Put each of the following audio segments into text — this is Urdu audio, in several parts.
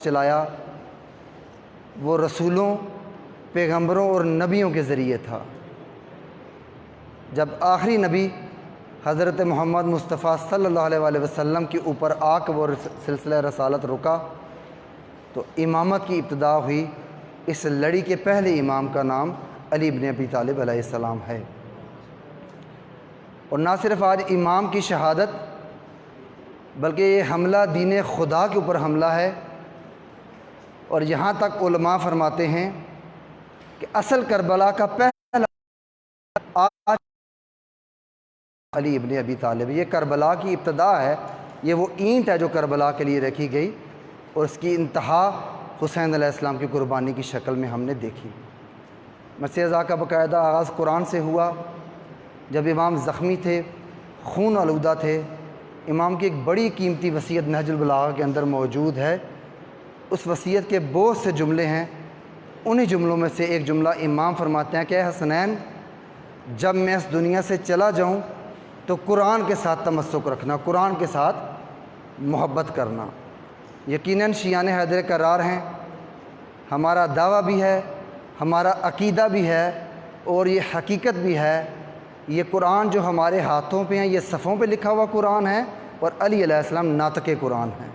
چلایا وہ رسولوں، پیغمبروں اور نبیوں کے ذریعے تھا۔ جب آخری نبی حضرت محمد مصطفیٰ صلی اللہ علیہ وآلہ وسلم کے اوپر آ کے وہ سلسلہ رسالت رکا تو امامت کی ابتدا ہوئی۔ اس لڑی کے پہلے امام کا نام علی بن ابی طالب علیہ السلام ہے۔ اور نہ صرف آج امام کی شہادت بلکہ یہ حملہ دین خدا کے اوپر حملہ ہے، اور یہاں تک علماء فرماتے ہیں کہ اصل کربلا کا پہلا آج علی ابن ابی طالب، یہ کربلا کی ابتدا ہے، یہ وہ اینٹ ہے جو کربلا کے لیے رکھی گئی، اور اس کی انتہا حسین علیہ السلام کی قربانی کی شکل میں ہم نے دیکھی۔ مسیح ازا کا باقاعدہ آغاز قرآن سے ہوا۔ جب امام زخمی تھے، خون آلودہ تھے، امام کی ایک بڑی قیمتی وصیت نہج البلاغہ کے اندر موجود ہے۔ اس وصیت کے بہت سے جملے ہیں، انہی جملوں میں سے ایک جملہ امام فرماتے ہیں کہ اے حسنین، جب میں اس دنیا سے چلا جاؤں تو قرآن کے ساتھ تمسک رکھنا، قرآن کے ساتھ محبت کرنا۔ یقیناً شیعان حیدر کرار ہیں، ہمارا دعویٰ بھی ہے، ہمارا عقیدہ بھی ہے، اور یہ حقیقت بھی ہے۔ یہ قرآن جو ہمارے ہاتھوں پہ ہیں، یہ صفوں پہ لکھا ہوا قرآن ہے، اور علی علیہ السلام ناطق قرآن ہے۔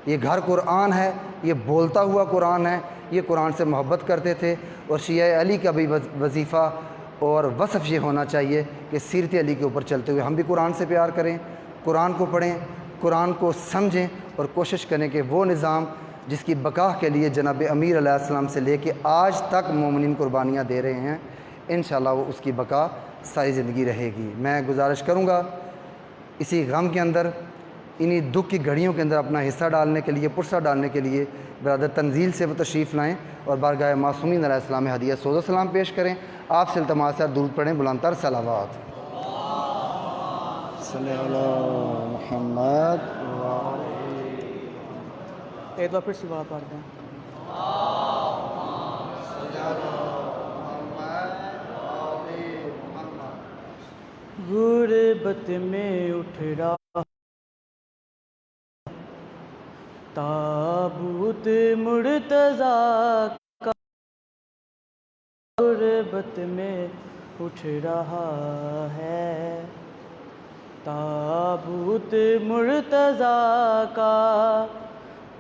یہ گھر قرآن ہے، یہ بولتا ہوا قرآن ہے۔ یہ قرآن سے محبت کرتے تھے، اور شیعہ علی کا بھی وظیفہ اور وصف یہ ہونا چاہیے کہ سیرت علی کے اوپر چلتے ہوئے ہم بھی قرآن سے پیار کریں، قرآن کو پڑھیں، قرآن کو سمجھیں، اور کوشش کریں کہ وہ نظام جس کی بقا کے لیے جناب امیر علیہ السلام سے لے کے آج تک مومنین قربانیاں دے رہے ہیں، انشاءاللہ وہ اس کی بقا ساری زندگی رہے گی۔ میں گزارش کروں گا اسی غم کے اندر، انہی دکھ کی گھڑیوں کے اندر اپنا حصہ ڈالنے کے لیے، پرسہ ڈالنے کے لیے برادر تنزیل سے وہ تشریف لائیں اور بارگاہ معصومین علیہ السلام میں ہدیہ سوز و سلام پیش کریں۔ آپ سے التماس ہے درود پڑھیں، بلند تر صلوات۔ صلی اللہ محمد۔ ایک بار پھر سے بات پڑھ دیں۔ غربت میں اٹھ رہا تابوت مرتضیٰ کا، غربت میں اٹھ رہا ہے تابوت مرتضیٰ کا،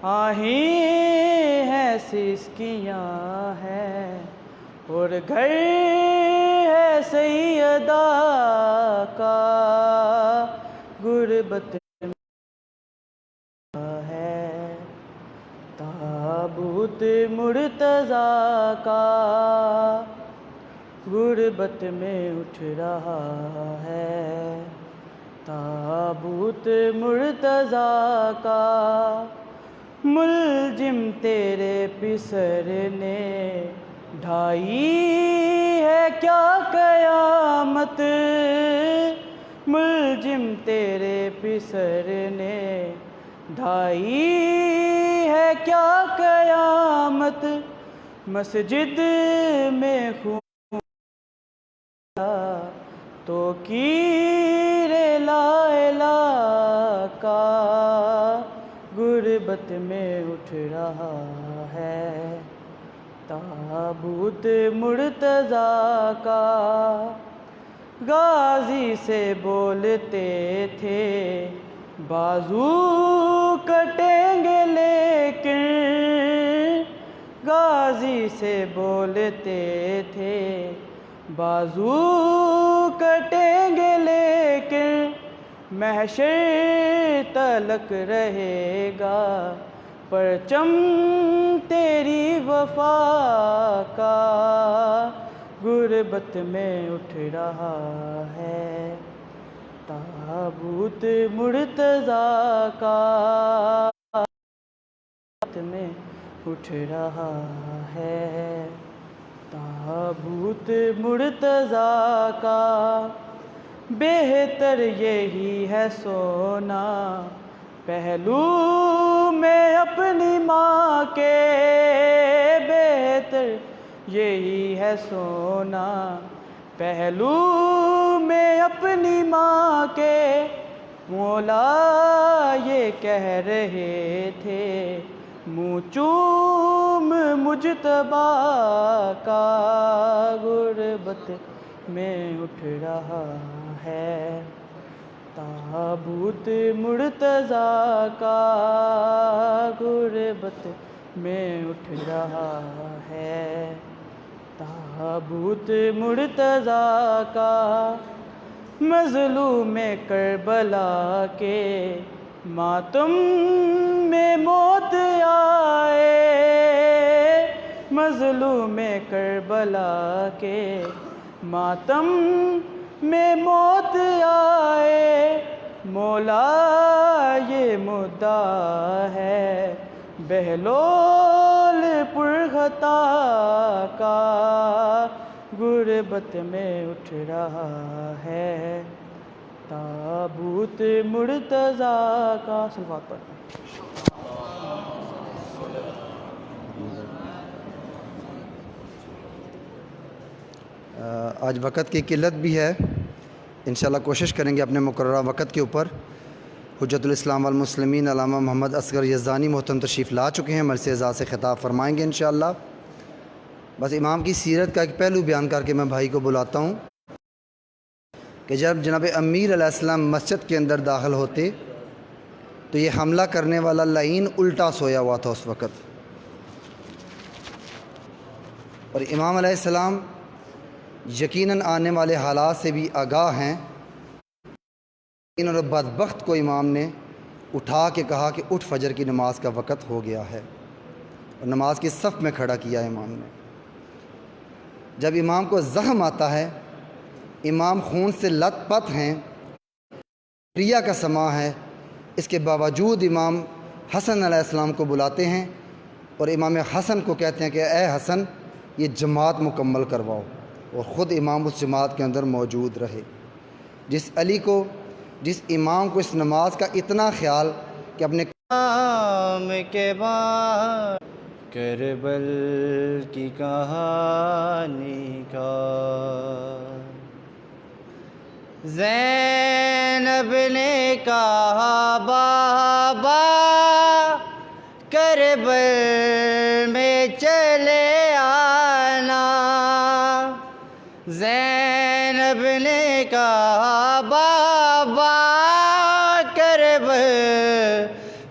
آہیں ہیں سسکیاں ہیں اور گھر ہے سیدہ کا، غربت ہے تابوت مرتضیٰ کا، غربت میں اٹھ رہا ہے تابوت مرتضیٰ کا، ملجم تیرے پسر نے ڈھائی ہے کیا قیامت، ملجم تیرے پسر نے ڈھائی ہے کیا قیامت، مسجد میں خون تو کیر لا الہ کا، غربت میں اٹھ رہا ہے تابوت مرتضیٰ کا، غازی سے بولتے تھے بازو کٹیں گے لیکن، غازی سے بولتے تھے بازو کٹیں گے لیکن، محشر تلک رہے گا پرچم تیری وفا کا، غربت میں اٹھ رہا ہے تابوت مرتضیٰ کا، غربت میں اٹھ رہا ہے تابوت مرتضیٰ کا، بہتر یہی ہے سونا پہلو میں اپنی ماں کے، بہتر یہی ہے سونا پہلو میں اپنی ماں کے، مولا یہ کہہ رہے تھے منہ چوم مجتبی کا غربت میں اٹھ رہا ہے، تابوت مرتضیٰ کا غربت میں اٹھ رہا ہے، تابوت مرتضیٰ کا مظلوم کربلا کے ماتم میں موت آئے، مظلوم کربلا کے ماتم میں موت آئے، مولا یہ مدعا ہے بہلول پرغتا کا غربت میں اٹھ رہا ہے، تابوت مرتضیٰ کا صلوات پڑھیں۔ آج وقت کی قلت بھی ہے، انشاءاللہ کوشش کریں گے اپنے مقررہ وقت کے اوپر۔ حجت الاسلام والمسلمین علامہ محمد اصغر یزدانی محترم تشریف لا چکے ہیں، مجلس اعزاز سے خطاب فرمائیں گے انشاءاللہ۔ بس امام کی سیرت کا ایک پہلو بیان کر کے میں بھائی کو بلاتا ہوں کہ جب جناب امیر علیہ السلام مسجد کے اندر داخل ہوتے تو یہ حملہ کرنے والا لعین الٹا سویا ہوا تھا اس وقت، اور امام علیہ السلام یقیناً آنے والے حالات سے بھی آگاہ ہیں، اور بدبخت کو امام نے اٹھا کے کہا کہ اٹھ، فجر کی نماز کا وقت ہو گیا ہے، اور نماز کی صف میں کھڑا کیا امام نے۔ جب امام کو زخم آتا ہے، امام خون سے لت پت ہیں، ریا کا سما ہے، اس کے باوجود امام حسن علیہ السلام کو بلاتے ہیں اور امام حسن کو کہتے ہیں کہ اے حسن یہ جماعت مکمل کرواؤ، اور خود امام اس جماعت کے اندر موجود رہے۔ جس امام کو اس نماز کا اتنا خیال کہ اپنے کام کے بعد کربل کی کہانی کا، زینب نے کہا بابا کربل میں چلے آنا، زینب نے کہا بابا کربل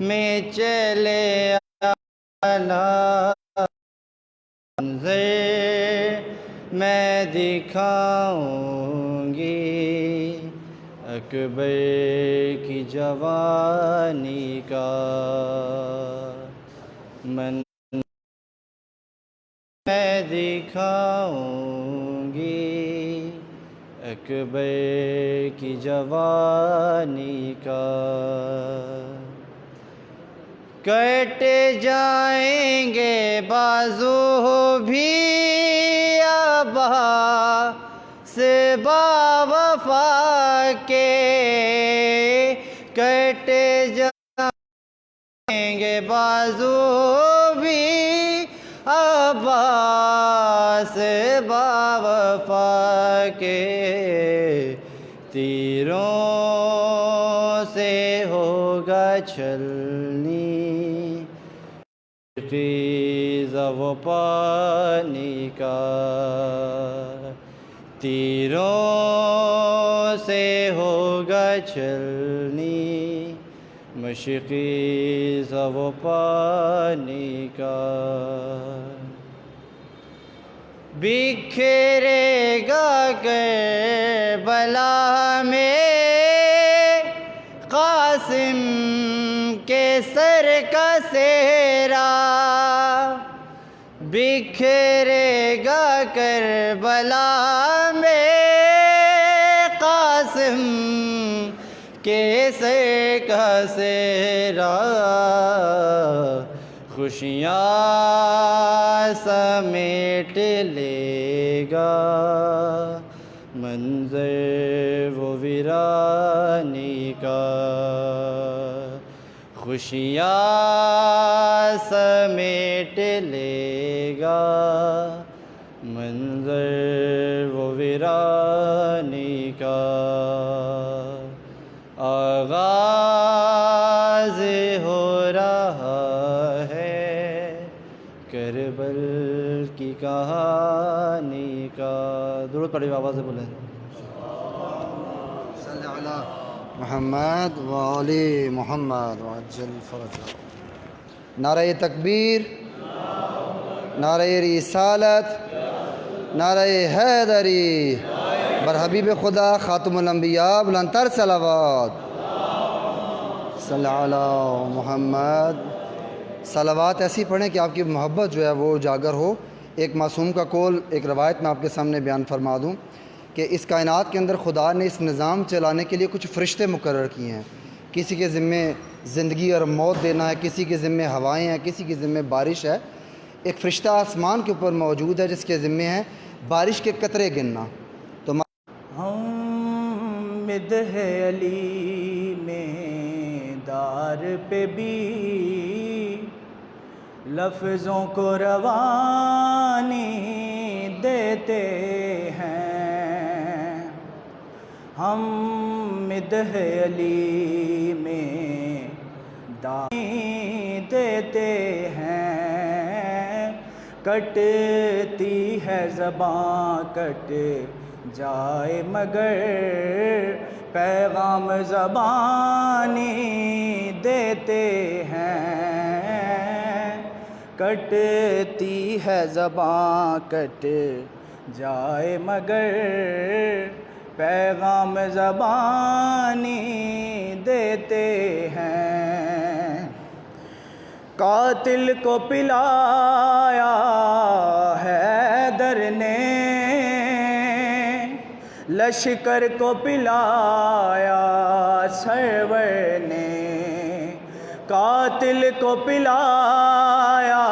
میں چلے آنا، منظر میں دکھاؤں گی اکبر کی جوانی کا، میں دکھاؤں گی اکبر کی جوانی کا، کٹ جائیں گے بازو بھی عباس با وفا کے، کٹ جائیں گے بازو بھی عباس با وفا کے، تیروں سے ہوگا چھلنی خیز و پانی کا، تیروں سے ہوگا چھلنی مشقی و پانی کا، بکھرے گا کربلا میں قاسم کے سر کا سہرا، بکھرے گا کربلا میں قاسم کے سر کا سہرا، خوشیاں سمیٹ لے گا منظر وہ ویرانی کا، خوشیاں سمیٹ لے گا منظر وہ ویرانی کا، آغاز ہو رہا ہے کربل کی کہانی کا۔ درود پڑھیں، آواز سے بولیں۔ صلی علی محمد و علی محمد وعجل فرجہ۔ نعرہ تکبیر، نعرہ رسالت، نعرہ حیدری، بر حبیب خدا خاتم الانبیاء بلندتر صلوات۔ صلی علی محمد۔ صلوات ایسی پڑھیں کہ آپ کی محبت جو ہے وہ اجاگر ہو۔ ایک معصوم کا قول، ایک روایت میں آپ کے سامنے بیان فرما دوں کہ اس کائنات کے اندر خدا نے اس نظام چلانے کے لیے کچھ فرشتے مقرر کیے ہیں۔ کسی کے ذمے زندگی اور موت دینا ہے، کسی کے ذمے ہوائیں ہیں، کسی کے ذمے بارش ہے۔ ایک فرشتہ آسمان کے اوپر موجود ہے جس کے ذمے ہیں بارش کے قطرے گننا۔ تو ہم مدح علی میں دار پہ بھی لفظوں کو روانی دیتے ہیں۔ ہم مدح علی میں دانی دیتے ہیں۔ کٹتی ہے زباں کٹ جائے مگر پیغام زبانی دیتے ہیں۔ کٹتی ہے زباں کٹ جائے مگر پیغام زبانی دیتے ہیں۔ قاتل کو پلایا حیدر نے، لشکر کو پلایا سرور نے۔ قاتل کو پلایا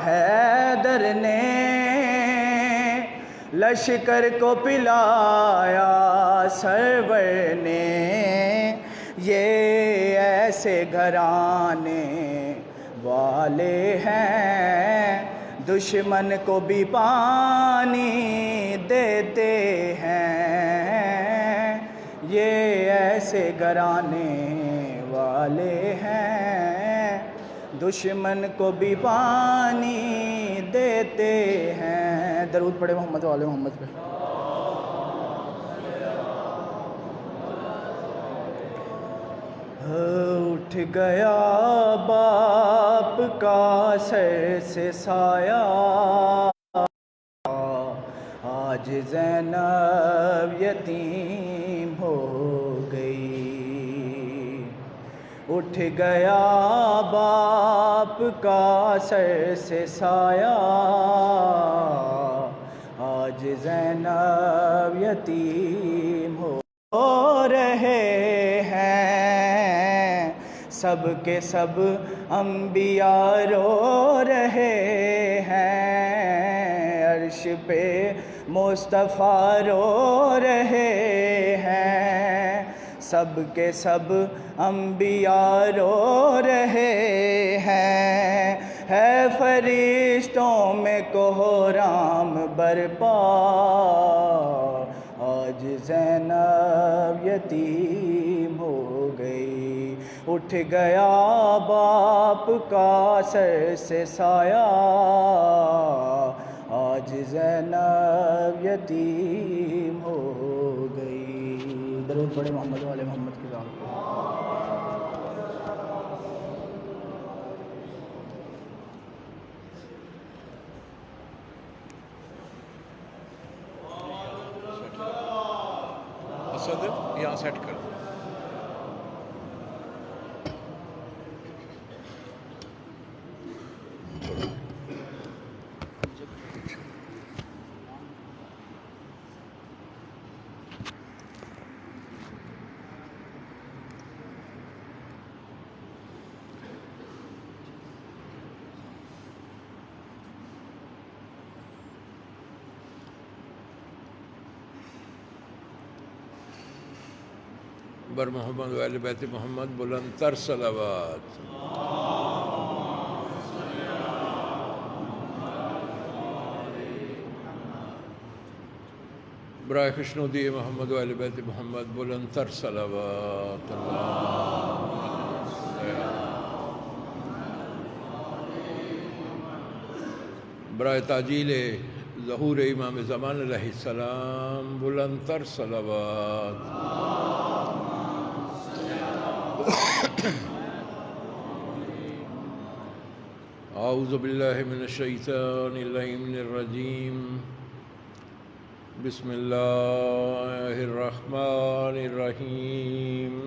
حیدر نے، لشکر کو پلایا سرور نے۔ یہ ایسے گھرانے والے ہیں دشمن کو بھی پانی دیتے ہیں۔ یہ ایسے گھرانے والے ہیں دشمن کو بھی پانی دیتے ہیں۔ درود پڑھے محمد و آل محمد پہ۔ اٹھ گیا باپ کا سر سے سایہ، آج زینب یتیم ہو گئی۔ اٹھ گیا باپ کا سر سے سایہ، آج زینب یتیم ہو رہے ہیں۔ سب کے سب انبیاء رو رہے ہیں، عرش پہ مصطفیٰ رو رہے ہیں۔ سب کے سب انبیاء رو رہے ہیں، ہے فرشتوں میں کوہرام برپا، آج زینب یتیم ہو گئی۔ اٹھ گیا باپ کا سر سے سایہ، آج زینب یتیم ہو گئی۔ درود پڑھے محمد و آل محمد کی ذات پہ۔ اسد یہاں سیٹ کر۔ بر محمد و اہل بیت محمد بلند تر صلوات۔ برائے خوشنودی محمد و اہل بیت محمد بلند تر صلوات۔ برائے تعجیل ظہور امام زمان علیہ السلام بلند تر صلوات۔ اعوذ باللہ من الشیطان اللعین الرجیم، بسم اللہ الرحمن الرحیم،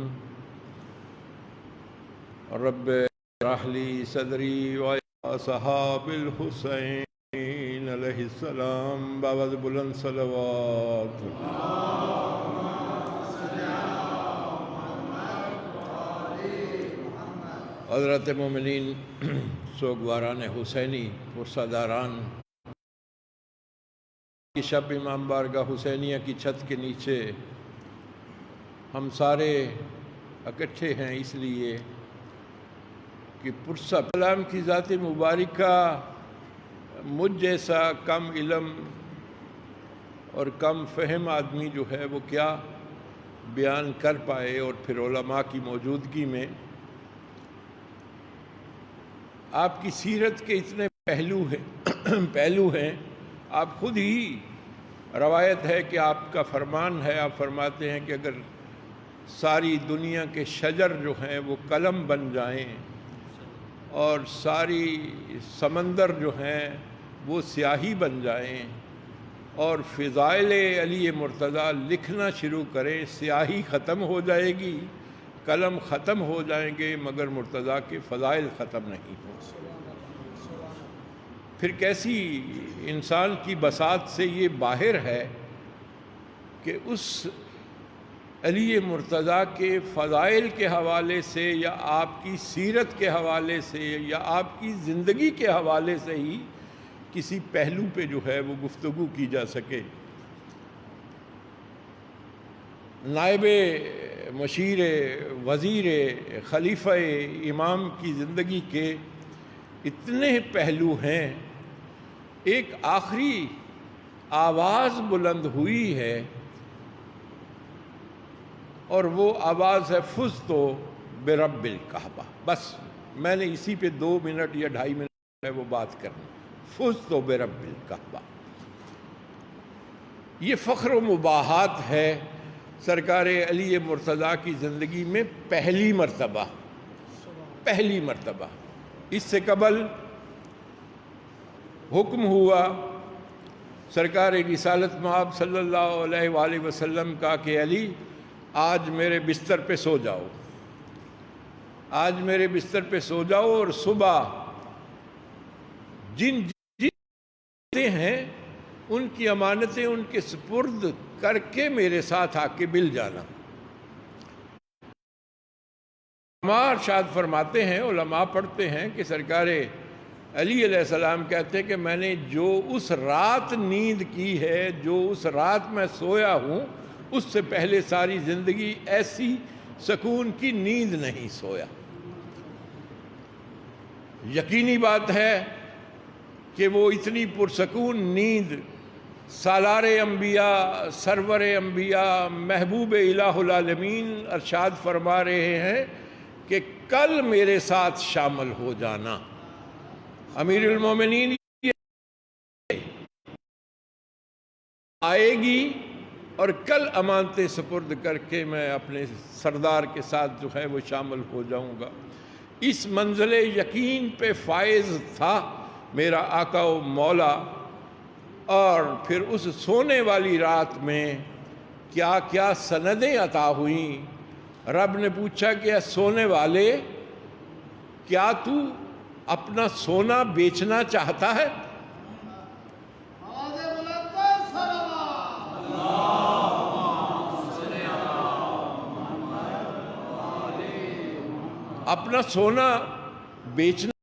رب اشرح لی صدری وأصحاب الحسین علیہ السلام بابد بلند صلوات۔ حضرت مومنین سوگواران حسینی پرساداران کی شب امام بارگاہ حسینیہ کی چھت کے نیچے ہم سارے اکٹھے ہیں اس لیے کہ پرسہ کلام کی ذات مبارکہ مجھ جیسا کم علم اور کم فہم آدمی جو ہے وہ کیا بیان کر پائے، اور پھر علماء کی موجودگی میں آپ کی سیرت کے اتنے پہلو ہیں۔ آپ خود ہی روایت ہے کہ آپ کا فرمان ہے، آپ فرماتے ہیں کہ اگر ساری دنیا کے شجر جو ہیں وہ قلم بن جائیں اور ساری سمندر جو ہیں وہ سیاہی بن جائیں اور فضائل علی مرتضیٰ لکھنا شروع کریں، سیاہی ختم ہو جائے گی، قلم ختم ہو جائیں گے، مگر مرتضیٰ کے فضائل ختم نہیں ہوں۔ پھر کیسی انسان کی بساط سے یہ باہر ہے کہ اس علی مرتضیٰ کے فضائل کے حوالے سے یا آپ کی سیرت کے حوالے سے یا آپ کی زندگی کے حوالے سے ہی کسی پہلو پہ جو ہے وہ گفتگو کی جا سکے۔ نائب مشیر وزیر خلیفہ امام کی زندگی کے اتنے پہلو ہیں۔ ایک آخری آواز بلند ہوئی ہے اور وہ آواز ہے فزت برب الکعبہ۔ بس میں نے اسی پہ 2 منٹ یا 2.5 منٹ ہے وہ بات کرنی، فزت برب الکعبہ۔ یہ فخر و مباحات ہے سرکار علی مرتضیٰ کی زندگی میں پہلی مرتبہ۔ اس سے قبل حکم ہوا سرکار رسالت مآب صلی اللہ علیہ وآلہ وسلم کا کہ علی آج میرے بستر پہ سو جاؤ، آج میرے بستر پہ سو جاؤ، اور صبح جن ہیں ان کی امانتیں ان کے سپرد کر کے میرے ساتھ آ کے مل جانا۔ علماء ارشاد فرماتے ہیں، علماء پڑھتے ہیں کہ سرکار علی علیہ السلام کہتے ہیں کہ میں نے جو اس رات نیند کی ہے، جو اس رات میں سویا ہوں، اس سے پہلے ساری زندگی ایسی سکون کی نیند نہیں سویا۔ یقینی بات ہے کہ وہ اتنی پرسکون نیند سالار انبیاء، سرور انبیاء، محبوب الہ العالمین ارشاد فرما رہے ہیں کہ کل میرے ساتھ شامل ہو جانا۔ امیر المومنین آئے گی اور کل امانتیں سپرد کر کے میں اپنے سردار کے ساتھ جو ہے وہ شامل ہو جاؤں گا۔ اس منزل یقین پہ فائز تھا میرا آقا و مولا۔ اور پھر اس سونے والی رات میں کیا کیا سندیں عطا ہوئیں۔ رب نے پوچھا کہ سونے والے کیا تو اپنا سونا بیچنا چاہتا ہے؟ اپنا سونا بیچنا